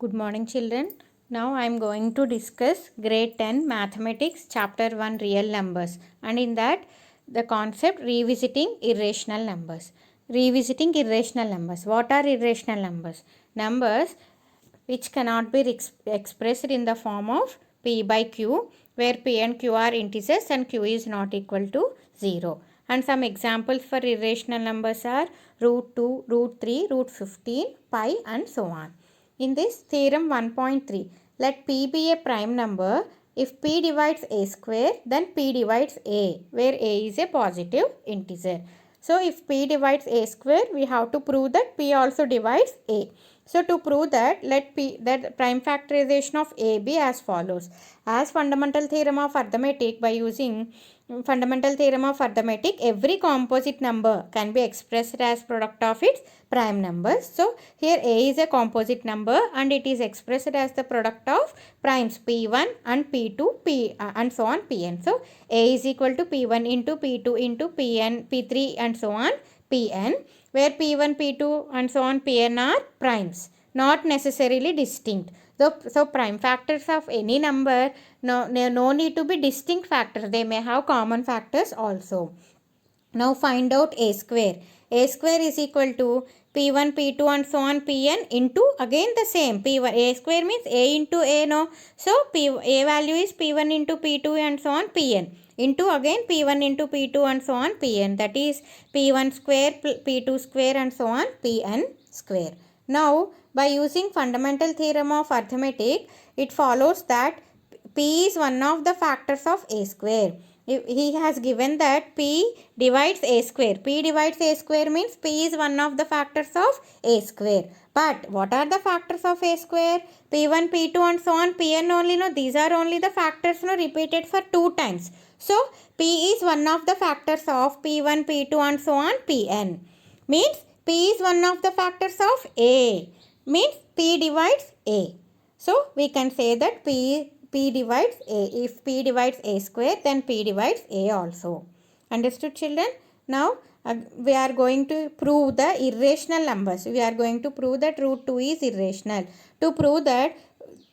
Good morning, children. Now I am going to discuss grade 10 mathematics chapter 1 real numbers, and in that the concept revisiting irrational numbers. Revisiting irrational numbers. What are irrational numbers? Numbers which cannot be expressed in the form of p by q, where p and q are integers and q is not equal to 0. And some examples for irrational numbers are root 2, root 3, root 15, pi and so on. In this theorem 1.3, let p be a prime number if p divides a square, then p divides a, where a is a positive integer. So if p divides a square, we have to prove that p also divides a. So to prove that, let p that prime factorization of a be as follows. As fundamental theorem of arithmetic, by using fundamental theorem of arithmetic, every composite number can be expressed as product of its prime numbers. So here a is a composite number and it is expressed as the product of primes p1 and p2 and so on pn. So a is equal to p1 into p2 into pn, p3 and so on pn, where p1, p2 and so on pn are primes, not necessarily distinct. So prime factors of any number no need to be distinct factors. They may have common factors also. Now find out a square. A square is equal to p1, p2 and so on pn into again the same p1. A square means a into a, no. So a value is p1 into p2 and so on pn into again p1 into p2 and so on pn. That is p1 square, p2 square and so on pn square. Now by using fundamental theorem of arithmetic, it follows that p is one of the factors of a square. He has given that p divides a square. P divides a square means p is one of the factors of a square. But what are the factors of a square? P1, P2 and so on pn only. No, these are only the factors repeated for 2 times. So p is one of the factors of p1, P2 and so on pn. Means p is one of the factors of a. Means p divides a. So we can say that p divides a. If p divides a square, then p divides a also. Understood, children? Now we are going to prove the irrational numbers. We are going to prove that root 2 is irrational. To prove that,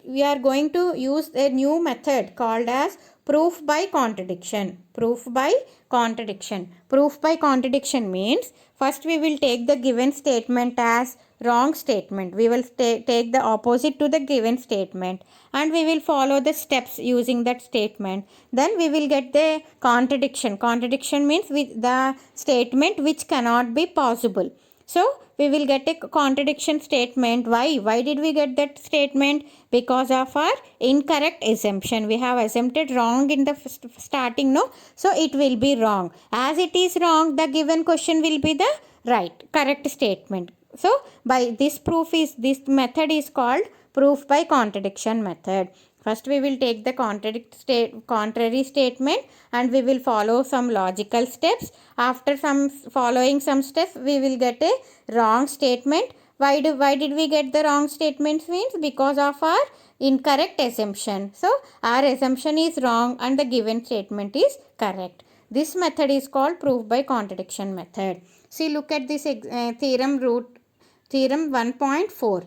we are going to use a new method called as proof by contradiction. Proof by contradiction. Proof by contradiction means first we will take the given statement as wrong statement. We will take the opposite to the given statement and we will follow the steps using that statement. Then we will get the contradiction. Contradiction means with the statement which cannot be possible. So we will get a contradiction statement. Why? Why did we get that statement? Because of our incorrect assumption. We have assumed wrong in the starting, no? So it will be wrong. As it is wrong, the given question will be the correct statement. So by this method is called proof by contradiction method. First we will take the contrary statement and we will follow some logical steps. After following some steps, we will get a wrong statement. Why did we get the wrong statement? Means because of our incorrect assumption. So our assumption is wrong and the given statement is correct. This method is called proof by contradiction method. See, look at this theorem 1.4.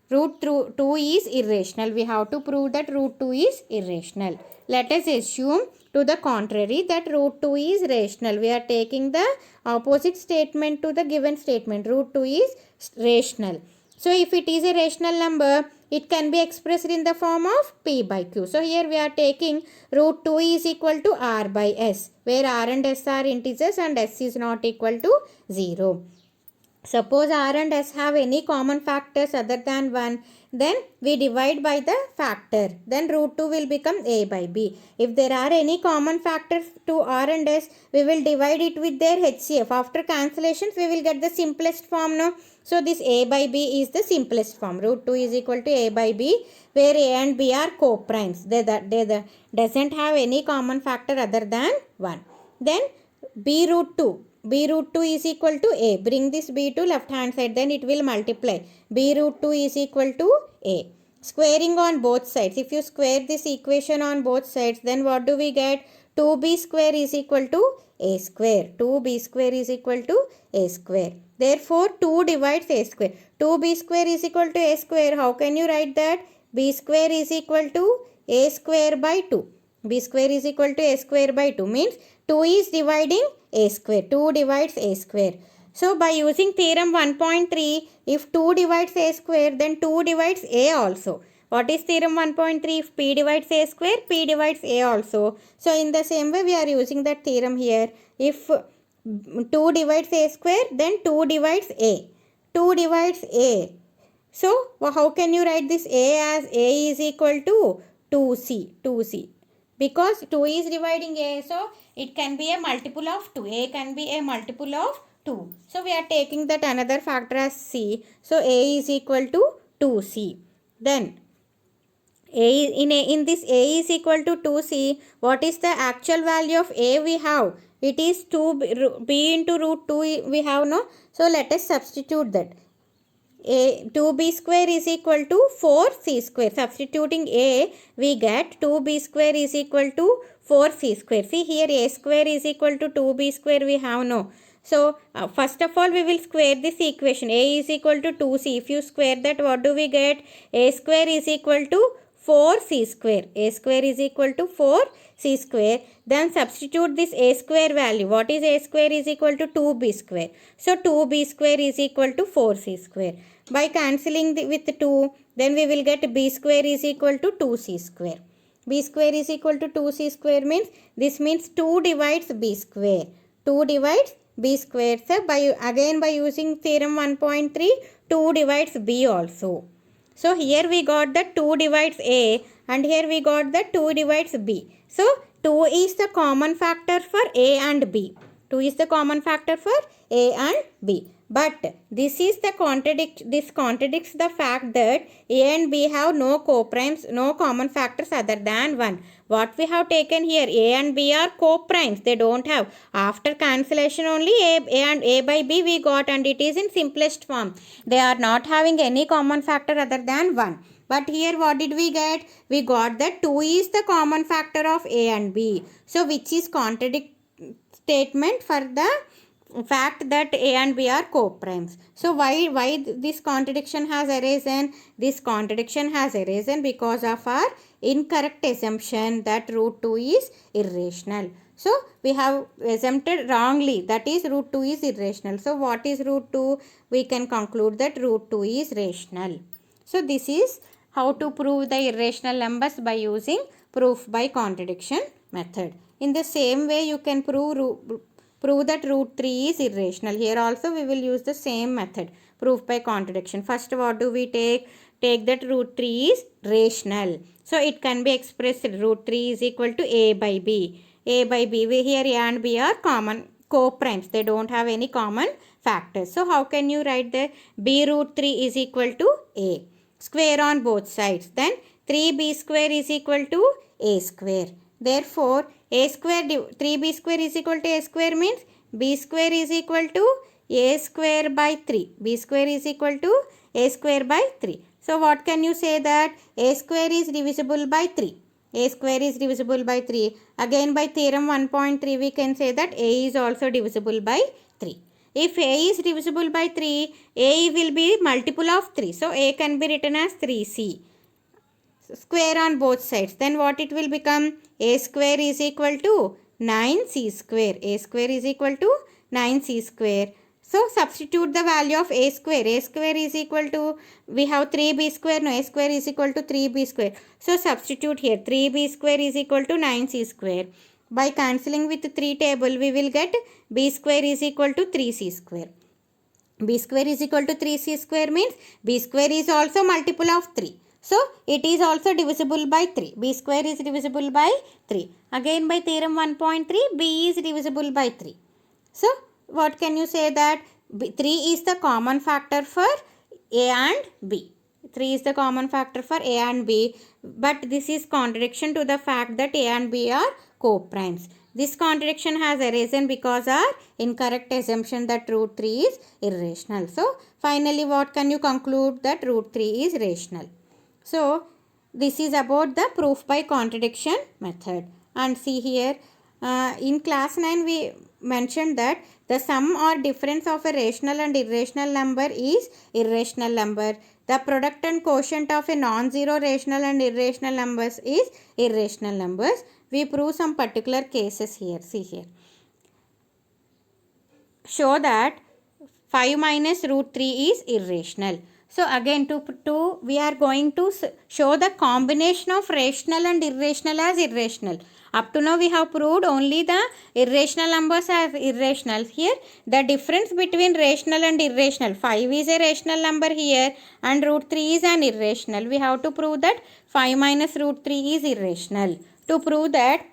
Root 2 is irrational. We have to prove that root 2 is irrational. Let us assume to the contrary that root 2 is rational. We are taking the opposite statement to the given statement. Root 2 is rational. So if it is a rational number, it can be expressed in the form of p by q. So here we are taking root 2 is equal to r by s, where r and s are integers and s is not equal to 0. Suppose r and s have any common factors other than 1, then we divide by the factor. Then root 2 will become a by b. If there are any common factors to r and s, we will divide it with their HCF. After cancellations, we will get the simplest form, no? So this a by b is the simplest form. Root 2 is equal to a by b, where a and b are co-primes. They doesn't have any common factor other than 1. Then b root 2. B root 2 is equal to a. Bring this b to left hand side, then it will multiply. B root 2 is equal to a. Squaring on both sides. If you square this equation on both sides, then what do we get? 2b square is equal to a square. 2b square is equal to a square. Therefore, 2 divides a square. 2b square is equal to a square. How can you write that? B square is equal to a square by 2. B square is equal to a square by 2 means 2 is dividing a square. 2 divides a square. So, by using theorem 1.3, if 2 divides a square, then 2 divides a also. What is theorem 1.3? If p divides a square, p divides a also. So, in the same way, we are using that theorem here. If 2 divides a square, then 2 divides a. 2 divides a. So, how can you write this a as a is equal to 2c? 2c. Because 2 is dividing a, so it can be a multiple of 2. A can be a multiple of 2. So, we are taking that another factor as c. So, a is equal to 2c. Then, in this a is equal to 2c, what is the actual value of a we have? It is 2b into root 2 we have, no? So, let us substitute that. 2b square is equal to 4c square. Substituting a, we get 2b square is equal to 4c square. See here, a square is equal to 2b square we have, no? So, first of all, we will square this equation. A is equal to 2c. If you square that, what do we get? A square is equal to 4c square. A square is equal to 4c square. Then substitute this a square value. What is a square is equal to 2b square. So, 2b square is equal to 4c square. By cancelling with 2, then we will get b square is equal to 2c square. B square is equal to 2c square means, this means 2 divides b square. 2 divides b square. So, again by using theorem 1.3, 2 divides b also. So, here we got that 2 divides a and here we got that 2 divides b. So, 2 is the common factor for a and b. 2 is the common factor for a and b. But this contradicts the fact that a and b have no co-primes, no common factors other than 1. What we have taken here, a and b are co-primes. They don't have. After cancellation only a by b we got, and it is in simplest form. They are not having any common factor other than 1. But here what did we get? We got that 2 is the common factor of a and b. So, which is contradict statement for the fact that a and b are co-primes. So, why this contradiction has arisen? This contradiction has arisen because of our incorrect assumption that root 2 is irrational. So, we have assumed wrongly, that is root 2 is irrational. So, what is root 2? We can conclude that root 2 is rational. So, this is how to prove the irrational numbers by using proof by contradiction method. In the same way, you can prove that root 3 is irrational. Here also we will use the same method, proof by contradiction. First, what do we take? Take that root 3 is rational. So, it can be expressed root 3 is equal to a by b. A by b, here a and b are common co-primes. They don't have any common factors. So, how can you write the b root 3 is equal to a? Square on both sides. Then 3b square is equal to a square. Therefore, a square 3b square is equal to a square means b square is equal to a square by 3. B square is equal to a square by 3. So, what can you say that a square is divisible by 3? A square is divisible by 3. Again by theorem 1.3 we can say that a is also divisible by 3. If a is divisible by 3, a will be multiple of 3. So, a can be written as 3c. Square on both sides. Then what it will become? A square is equal to 9c square. A square is equal to 9c square. So, substitute the value of a square. A square is equal to, we have 3b square. No, a square is equal to 3b square. So, substitute here. 3b square is equal to 9c square. By cancelling with 3 table, we will get b square is equal to 3c square. B square is equal to 3c square means b square is also multiple of 3. So, it is also divisible by 3. B square is divisible by 3. Again by theorem 1.3, b is divisible by 3. So, what can you say that 3 is the common factor for a and b. 3 is the common factor for a and b. But this is contradiction to the fact that a and b are co-primes. This contradiction has arisen because of incorrect assumption that root 3 is irrational. So, finally what can you conclude? That root 3 is rational. So, this is about the proof by contradiction method. And see here, In class 9 we mentioned that the sum or difference of a rational and irrational number is irrational number. The product and quotient of a non-zero rational and irrational numbers is irrational numbers. We prove some particular cases here. See here. Show that 5 minus root 3 is irrational. So again we are going to show the combination of rational and irrational as irrational. Up to now we have proved only the irrational numbers as irrational. Here the difference between rational and irrational, 5 is a rational number here and root 3 is an irrational. We have to prove that 5 minus root 3 is irrational. To prove that,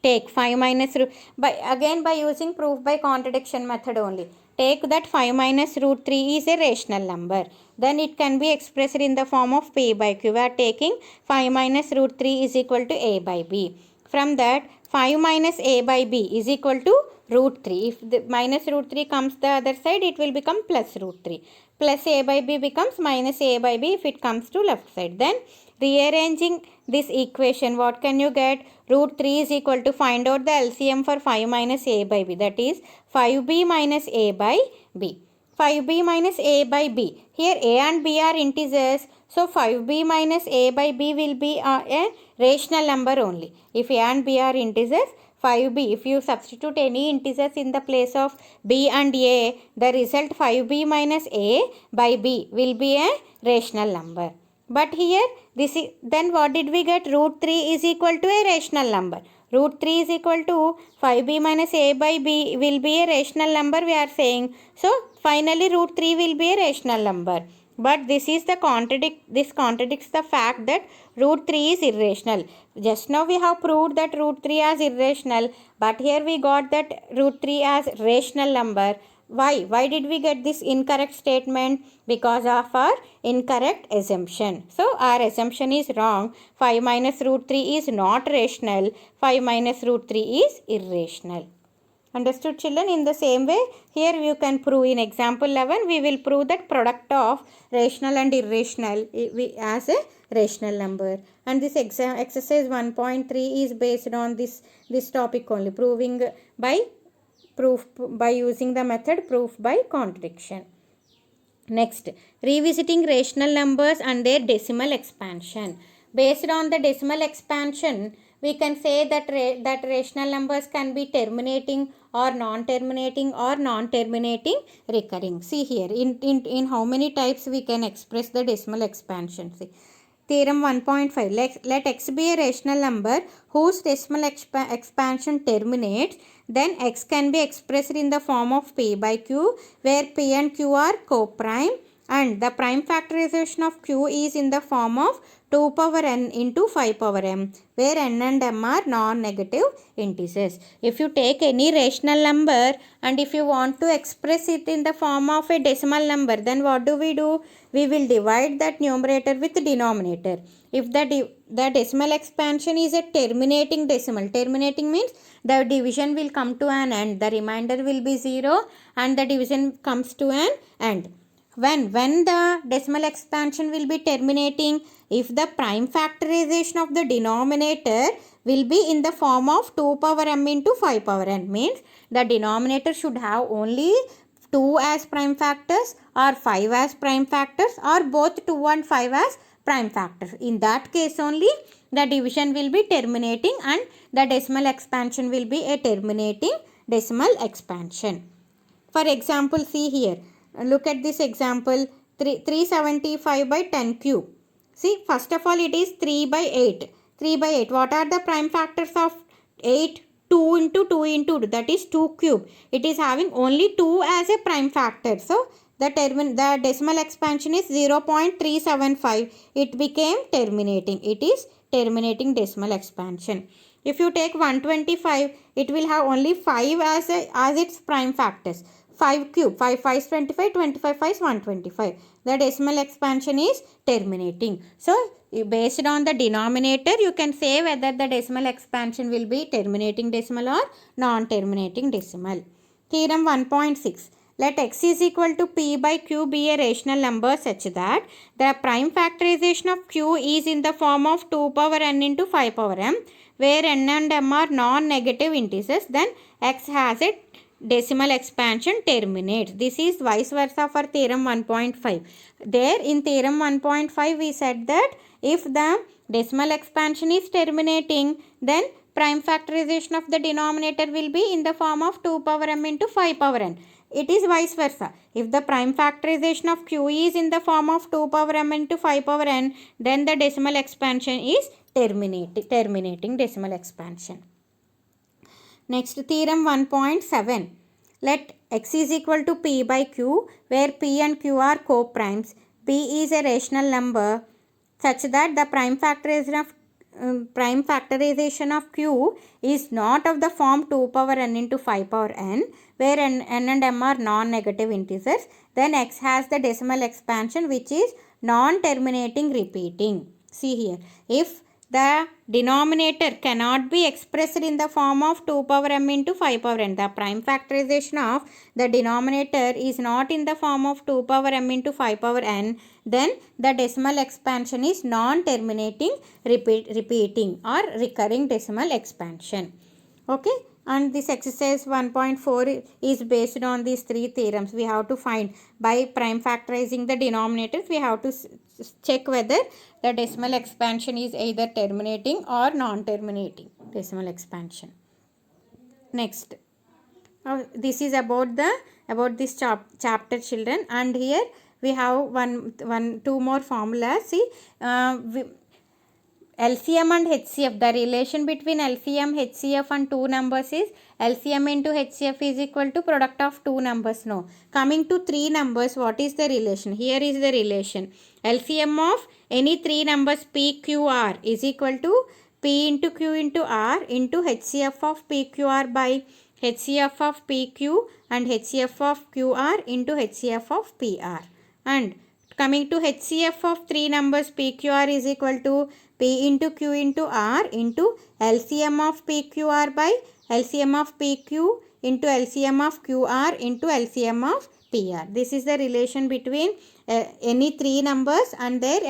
take 5 minus root by using proof by contradiction method only. Take that 5 minus root 3 is a rational number. Then it can be expressed in the form of p by q. We are taking 5 minus root 3 is equal to a by b. From that 5 minus a by b is equal to root 3. If the minus root 3 comes the other side, it will become plus root 3. Plus a by b becomes minus a by b if it comes to left side. Then rearranging this equation, what can you get? Root 3 is equal to, find out the LCM for 5 minus a by b, that is 5b minus a by b. 5b minus a by b. Here a and b are integers. So 5b minus a by b will be a rational number only. If a and b are integers, 5b, if you substitute any integers in the place of b and a, the result 5b minus a by b will be a rational number. But here this is, then what did we get? Root 3 is equal to a rational number. Root 3 is equal to 5b minus a by b will be a rational number, we are saying. So finally root 3 will be a rational number. But this contradicts the fact that root 3 is irrational. Just now we have proved that root 3 as irrational, but here we got that root 3 as rational number. Why did we get this incorrect statement? Because of our incorrect assumption. So our assumption is wrong. 5 minus root 3 is not rational. 5 minus root 3 is irrational. Understood, children? In the same way, here you can prove in example 11, we will prove that product of rational and irrational as a rational number. And this exercise 1.3 is based on this topic only, proving by using the method proof by contradiction. Next, revisiting rational numbers and their decimal expansion. Based on the decimal expansion, we can say that rational numbers can be terminating or non-terminating recurring. See here, in how many types we can express the decimal expansion. See, Theorem 1.5. Let x be a rational number whose decimal expansion terminates. Then x can be expressed in the form of p by q, where p and q are co-prime, and the prime factorization of q is in the form of 2 power n into 5 power m, where n and m are non-negative integers. If you take any rational number and if you want to express it in the form of a decimal number, then what do? We will divide that numerator with the denominator. If the decimal expansion is a terminating decimal, terminating means the division will come to an end, the remainder will be 0 and the division comes to an end. When the decimal expansion will be terminating, if the prime factorization of the denominator will be in the form of 2 power m into 5 power n, means the denominator should have only 2 as prime factors or 5 as prime factors or both 2 and 5 as prime factors. In that case only the division will be terminating and the decimal expansion will be a terminating decimal expansion. For example, see here, look at this example, 375 by 10 cube. See, first of all it is 3 by 8. 3 by 8. What are the prime factors of 8? 2 into 2 into 2, that is 2 cube. It is having only 2 as a prime factor. So the decimal expansion is 0.375. It became terminating. It is terminating decimal expansion. If you take 125, it will have only 5 as its prime factors. 5 cube, 5 5 is 25, 25 5 is 125. The decimal expansion is terminating. So based on the denominator, you can say whether the decimal expansion will be terminating decimal or non-terminating decimal. Theorem 1.6. let x is equal to p by q be a rational number such that the prime factorization of q is in the form of 2 power n into 5 power m, where n and m are non-negative integers, then x has a decimal expansion terminates. This is vice versa for theorem 1.5. There in theorem 1.5 we said that if the decimal expansion is terminating, then prime factorization of the denominator will be in the form of 2 power m into 5 power n. It is vice versa. If the prime factorization of q is in the form of 2 power m into 5 power n, then the decimal expansion is terminating decimal expansion. Next, theorem 1.7. Let x is equal to p by q, where p and q are co-primes. P is a rational number such that the prime factorization of q is not of the form 2 power n into 5 power n, where n and m are non-negative integers. Then x has the decimal expansion which is non-terminating repeating. See here, if the denominator cannot be expressed in the form of 2 power m into 5 power n. The prime factorization of the denominator is not in the form of 2 power m into 5 power n. Then the decimal expansion is non-terminating repeating or recurring decimal expansion. Okay. And this exercise 1.4 is based on these three theorems. We have to find by prime factorizing the denominators. We have to check whether the decimal expansion is either terminating or non-terminating decimal expansion. Next, this is about this chapter, children, and here we have two more formulas. See, LCM and HCF, the relation between LCM, HCF and two numbers is LCM into HCF is equal to product of two numbers. No. Coming to three numbers, what is the relation? Here is the relation. LCM of any three numbers P, Q, R is equal to P into Q into R into HCF of P, Q, R by HCF of P, Q and HCF of Q, R into HCF of P, R. And coming to HCF of three numbers P, Q, R is equal to P into Q into R into LCM of P, Q, R by LCM of P, Q into LCM of Q, R into LCM of P, R. This is the relation between any three numbers and their